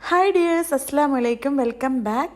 Hi dears, Assalamu alaikum, welcome back.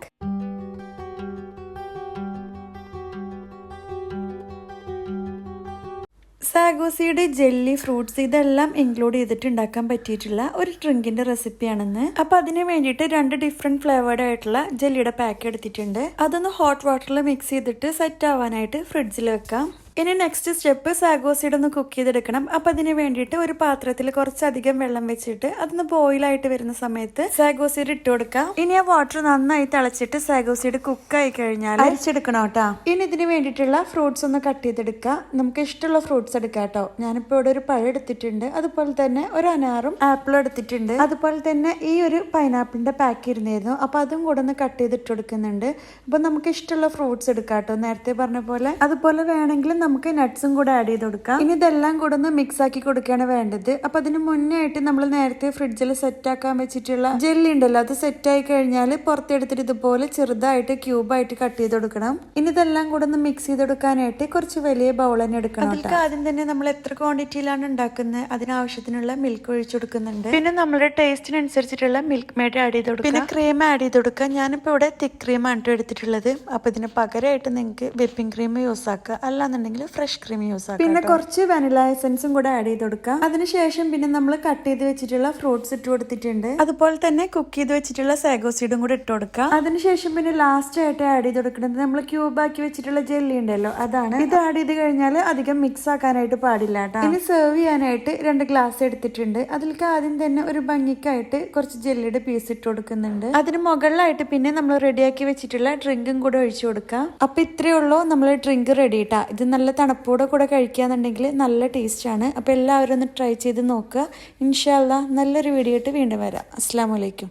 Sago seed, jelly, fruits ഇതെല്ലാം include ചെയ്തിട്ട് ഉണ്ടാക്കാൻ പറ്റിയിട്ടുള്ള ഒരു ഡ്രിങ്കിന്റെ റെസിപ്പിയാണെന്ന്. അപ്പോൾ അതിന് വേണ്ടിയിട്ട് രണ്ട് ഡിഫറെന്റ് ഫ്ലേവേർഡ് ആയിട്ടുള്ള ജെല്ലിയുടെ പാക്ക് എടുത്തിട്ടുണ്ട്. അതൊന്ന് ഹോട്ട് വാട്ടറിൽ മിക്സ് ചെയ്തിട്ട് സെറ്റ് ആവാനായിട്ട് ഫ്രിഡ്ജിൽ വെക്കാം. ഇനി നെക്സ്റ്റ് സ്റ്റെപ്പ് സാഗോ സീഡ് ഒന്ന് കുക്ക് ചെയ്തെടുക്കണം. അപ്പൊ അതിന് വേണ്ടിയിട്ട് ഒരു പാത്രത്തിൽ കുറച്ചധികം വെള്ളം വെച്ചിട്ട് അതൊന്ന് ബോയിൽ ആയിട്ട് വരുന്ന സമയത്ത് സാഗോ സീഡ് ഇട്ട് കൊടുക്കാം. ഇനി ആ വാട്ടർ നന്നായി തിളച്ചിട്ട് സാഗോ സീഡ് കുക്ക് ആയി കഴിഞ്ഞാൽ അരിച്ചെടുക്കണം കേട്ടോ. ഇനി ഇതിന് വേണ്ടിയിട്ടുള്ള ഫ്രൂട്ട്സ് ഒന്ന് കട്ട് ചെയ്തെടുക്കാം. നമുക്ക് ഇഷ്ടമുള്ള ഫ്രൂട്ട്സ് എടുക്കാം കേട്ടോ. ഞാനിപ്പോ ഇവിടെ ഒരു പഴം എടുത്തിട്ടുണ്ട്, അതുപോലെ തന്നെ ഒരു അനാറും ആപ്പിളും എടുത്തിട്ടുണ്ട്. അതുപോലെ തന്നെ ഈ ഒരു പൈനാപ്പിളിന്റെ പാക്ക് ഇരുന്നായിരുന്നു, അപ്പൊ അതും കൂടെ ഒന്ന് കട്ട് ചെയ്തിട്ട് കൊടുക്കുന്നുണ്ട്. അപ്പൊ നമുക്ക് ഇഷ്ടമുള്ള ഫ്രൂട്ട്സ് എടുക്കാം കേട്ടോ, നേരത്തെ പറഞ്ഞ പോലെ. അതുപോലെ വേണമെങ്കിൽ നമുക്ക് നട്ട്സും കൂടെ ആഡ് ചെയ്ത് കൊടുക്കാം. ഇനി ഇതെല്ലാം കൂടെ ഒന്ന് മിക്സ് ആക്കി കൊടുക്കുകയാണ് വേണ്ടത്. അപ്പൊ അതിന് മുന്നേ ആയിട്ട് നമ്മൾ നേരത്തെ ഫ്രിഡ്ജിൽ സെറ്റ് ആക്കാൻ വെച്ചിട്ടുള്ള ജെല്ലി ഉണ്ടല്ലോ, അത് സെറ്റ് ആയി കഴിഞ്ഞാൽ പുറത്തെടുത്തിട്ട് ഇതുപോലെ ചെറുതായിട്ട് ക്യൂബായിട്ട് കട്ട് ചെയ്ത് കൊടുക്കണം. ഇനി ഇതെല്ലാം കൂടെ ഒന്ന് മിക്സ് ചെയ്ത് കൊടുക്കാനായിട്ട് കുറച്ച് വലിയ ബൗൾ തന്നെ എടുക്കണം. അതിലേക്ക് ആദ്യം തന്നെ നമ്മൾ എത്ര ക്വാണ്ടിറ്റിയിലാണ് ഉണ്ടാക്കുന്നത് അതിനാവശ്യത്തിനുള്ള മിൽക്ക് ഒഴിച്ചു കൊടുക്കുന്നുണ്ട്. പിന്നെ നമ്മുടെ ടേസ്റ്റിനനുസരിച്ചിട്ടുള്ള മിൽക്ക് മെയ്ഡ് ആഡ് ചെയ്ത് കൊടുക്കുക. പിന്നെ ക്രീം ആഡ് ചെയ്ത് കൊടുക്കുക. ഞാനിപ്പോ ഇവിടെ തിക്ക് ക്രീം ആണ് എടുത്തിട്ടുള്ളത്. അപ്പൊ ഇതിന് പകരമായിട്ട് നിങ്ങൾക്ക് വിപ്പിംഗ് ക്രീം യൂസ് ആക്കുക, അല്ലാന്നുണ്ടെങ്കിൽ ഫ്രഷ് ക്രീം യൂസ് ആക്കാം. പിന്നെ കുറച്ച് വാനില എസൻസും കൂടെ ആഡ് ചെയ്ത് കൊടുക്കാം. അതിനുശേഷം പിന്നെ നമ്മൾ കട്ട് ചെയ്ത് വെച്ചിട്ടുള്ള ഫ്രൂട്ട്സ് ഇട്ട് കൊടുത്തിട്ടുണ്ട്. അതുപോലെ തന്നെ കുക്ക് ചെയ്ത് വെച്ചിട്ടുള്ള സാഗോ സീഡും കൂടെ ഇട്ട് കൊടുക്കാം. അതിനുശേഷം പിന്നെ ലാസ്റ്റ് ആയിട്ട് ആഡ് ചെയ്ത് കൊടുക്കുന്നത് നമ്മൾ ക്യൂബ് ആക്കി വെച്ചിട്ടുള്ള ജെല്ലി ഉണ്ടല്ലോ, അതാണ്. ഇത് ആഡ് ചെയ്ത് കഴിഞ്ഞാൽ അധികം മിക്സ് ആക്കാനായിട്ട് പാടില്ല കേട്ടോ. ഇനി സെർവ് ചെയ്യാനായിട്ട് 2 ഗ്ലാസ് എടുത്തിട്ടുണ്ട്. അതിലേക്ക് ആദ്യം തന്നെ ഒരു ഭംഗിക്കായിട്ട് കുറച്ച് ജെല്ലിയുടെ പീസ് ഇട്ട് കൊടുക്കുന്നുണ്ട്. അതിന് മുകളിലായിട്ട് പിന്നെ നമ്മൾ റെഡിയാക്കി വെച്ചിട്ടുള്ള ഡ്രിങ്കും കൂടെ ഒഴിച്ചു കൊടുക്കാം. അപ്പൊ ഇത്രയേ ഉള്ളൂ നമ്മൾ ഡ്രിങ്ക് റെഡി ഇട്ടാ. ഇത് നല്ല തണുപ്പോടെ കൂടെ കഴിക്കുകയാണെന്നുണ്ടെങ്കിൽ നല്ല ടേസ്റ്റ് ആണ്. അപ്പോൾ എല്ലാവരും ഒന്ന് ട്രൈ ചെയ്ത് നോക്കുക. ഇൻഷാ അല്ലാഹ് നല്ലൊരു വീഡിയോ ആയിട്ട് വീണ്ടും വരാം. അസ്സലാമു അലൈക്കും.